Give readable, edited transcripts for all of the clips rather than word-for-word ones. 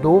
2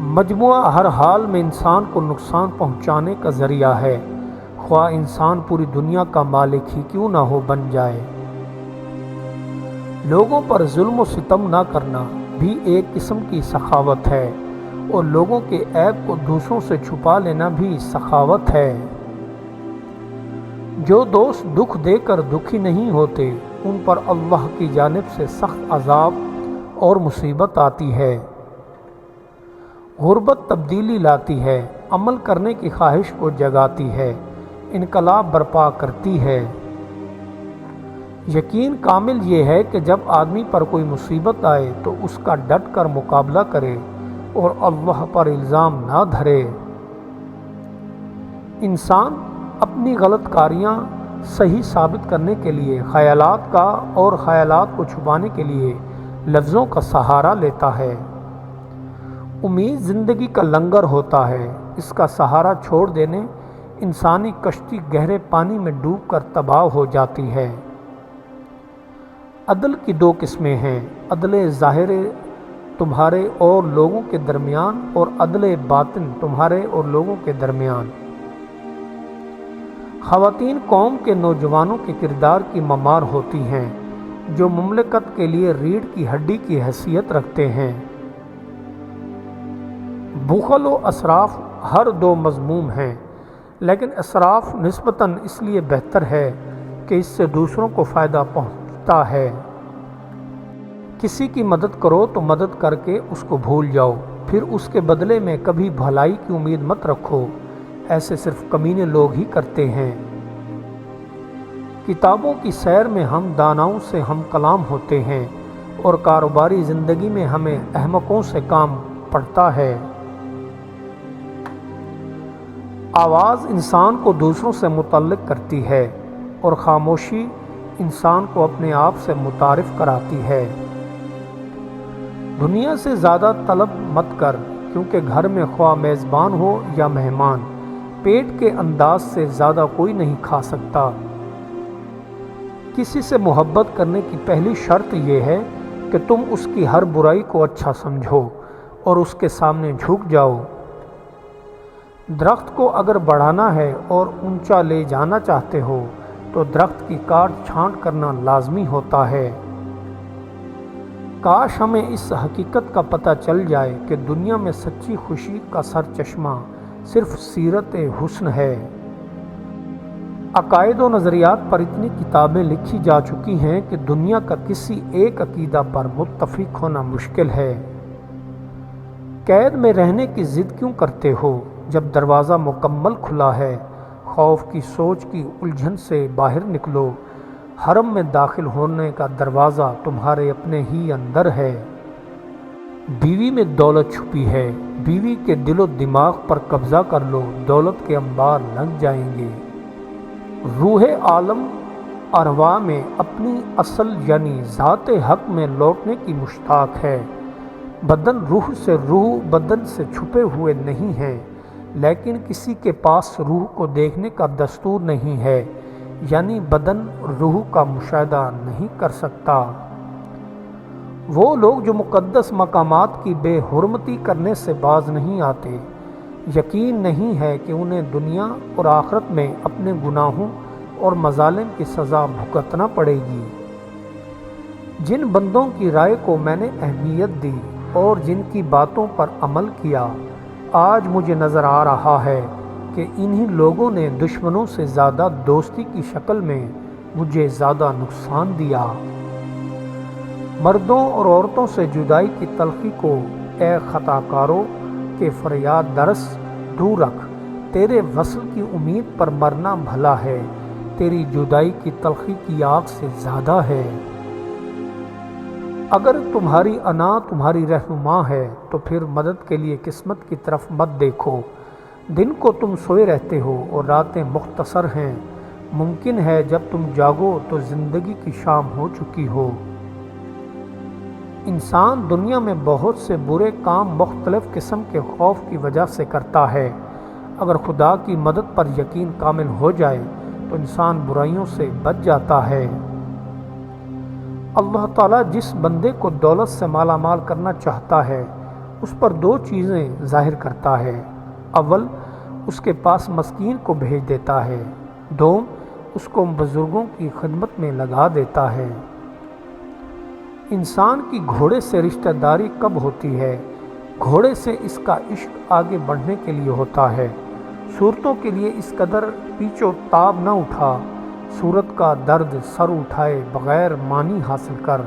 مجموعہ ہر حال میں انسان کو نقصان پہنچانے کا ذریعہ ہے، خواہ انسان پوری دنیا کا مالک ہی کیوں نہ ہو بن جائے۔ لوگوں پر ظلم و ستم نہ کرنا بھی ایک قسم کی سخاوت ہے، اور لوگوں کے عیب کو دوسروں سے چھپا لینا بھی سخاوت ہے۔ جو دوست دکھ دے کر دکھی نہیں ہوتے، ان پر اللہ کی جانب سے سخت عذاب اور مصیبت آتی ہے۔ غربت تبدیلی لاتی ہے، عمل کرنے کی خواہش کو جگاتی ہے، انقلاب برپا کرتی ہے۔ یقین کامل یہ ہے کہ جب آدمی پر کوئی مصیبت آئے تو اس کا ڈٹ کر مقابلہ کرے اور اللہ پر الزام نہ دھرے۔ انسان اپنی غلط کاریاں صحیح ثابت کرنے کے لیے خیالات کا اور خیالات کو چھپانے کے لیے لفظوں کا سہارا لیتا ہے۔ امید زندگی کا لنگر ہوتا ہے، اس کا سہارا چھوڑ دینے انسانی کشتی گہرے پانی میں ڈوب کر تباہ ہو جاتی ہے۔ عدل کی دو قسمیں ہیں، عدل ظاہر تمہارے اور لوگوں کے درمیان، اور عدل باطن تمہارے اور لوگوں کے درمیان۔ خواتین قوم کے نوجوانوں کے کردار کی ممار ہوتی ہیں، جو مملکت کے لیے ریڑھ کی ہڈی کی حیثیت رکھتے ہیں۔ بخل و اسراف ہر دو مذموم ہیں، لیکن اسراف نسبتاً اس لیے بہتر ہے کہ اس سے دوسروں کو فائدہ پہنچتا ہے۔ کسی کی مدد کرو تو مدد کر کے اس کو بھول جاؤ، پھر اس کے بدلے میں کبھی بھلائی کی امید مت رکھو، ایسے صرف کمینے لوگ ہی کرتے ہیں۔ کتابوں کی سیر میں ہم داناؤں سے ہم کلام ہوتے ہیں، اور کاروباری زندگی میں ہمیں احمقوں سے کام پڑتا ہے۔ آواز انسان کو دوسروں سے متعلق کرتی ہے، اور خاموشی انسان کو اپنے آپ سے متعارف کراتی ہے۔ دنیا سے زیادہ طلب مت کر، کیونکہ گھر میں خواہ میزبان ہو یا مہمان، پیٹ کے انداز سے زیادہ کوئی نہیں کھا سکتا۔ کسی سے محبت کرنے کی پہلی شرط یہ ہے کہ تم اس کی ہر برائی کو اچھا سمجھو اور اس کے سامنے جھک جاؤ۔ درخت کو اگر بڑھانا ہے اور اونچا لے جانا چاہتے ہو تو درخت کی کاٹ چھانٹ کرنا لازمی ہوتا ہے۔ کاش ہمیں اس حقیقت کا پتہ چل جائے کہ دنیا میں سچی خوشی کا سرچشمہ صرف سیرت حسن ہے۔ عقائد و نظریات پر اتنی کتابیں لکھی جا چکی ہیں کہ دنیا کا کسی ایک عقیدہ پر متفق ہونا مشکل ہے۔ قید میں رہنے کی ضد کیوں کرتے ہو جب دروازہ مکمل کھلا ہے؟ خوف کی سوچ کی الجھن سے باہر نکلو، حرم میں داخل ہونے کا دروازہ تمہارے اپنے ہی اندر ہے۔ بیوی میں دولت چھپی ہے، بیوی کے دل و دماغ پر قبضہ کر لو، دولت کے انبار لگ جائیں گے۔ روح عالم ارواح میں اپنی اصل یعنی ذات حق میں لوٹنے کی مشتاق ہے۔ بدن روح سے، روح بدن سے چھپے ہوئے نہیں ہے، لیکن کسی کے پاس روح کو دیکھنے کا دستور نہیں ہے، یعنی بدن روح کا مشاہدہ نہیں کر سکتا۔ وہ لوگ جو مقدس مقامات کی بے حرمتی کرنے سے باز نہیں آتے، یقین نہیں ہے کہ انہیں دنیا اور آخرت میں اپنے گناہوں اور مظالم کی سزا بھگتنا پڑے گی۔ جن بندوں کی رائے کو میں نے اہمیت دی اور جن کی باتوں پر عمل کیا، آج مجھے نظر آ رہا ہے کہ انہی لوگوں نے دشمنوں سے زیادہ دوستی کی شکل میں مجھے زیادہ نقصان دیا۔ مردوں اور عورتوں سے جدائی کی تلخی کو اے خطا کاروں کے فریاد درس دور رکھ، تیرے وصل کی امید پر مرنا بھلا ہے، تیری جدائی کی تلخی کی آگ سے زیادہ ہے۔ اگر تمہاری انا تمہاری رہنما ہے تو پھر مدد کے لیے قسمت کی طرف مت دیکھو۔ دن کو تم سوئے رہتے ہو اور راتیں مختصر ہیں، ممکن ہے جب تم جاگو تو زندگی کی شام ہو چکی ہو۔ انسان دنیا میں بہت سے برے کام مختلف قسم کے خوف کی وجہ سے کرتا ہے۔ اگر خدا کی مدد پر یقین کامل ہو جائے تو انسان برائیوں سے بچ جاتا ہے۔ اللہ تعالیٰ جس بندے کو دولت سے مالا مال کرنا چاہتا ہے اس پر دو چیزیں ظاہر کرتا ہے۔ اول، اس کے پاس مسکین کو بھیج دیتا ہے۔ دوم، اس کو بزرگوں کی خدمت میں لگا دیتا ہے۔ انسان کی گھوڑے سے رشتہ داری کب ہوتی ہے؟ گھوڑے سے اس کا عشق آگے بڑھنے کے لیے ہوتا ہے۔ صورتوں کے لیے اس قدر پیچ و تاب نہ اٹھا، صورت کا درد سر اٹھائے بغیر معنی حاصل کر۔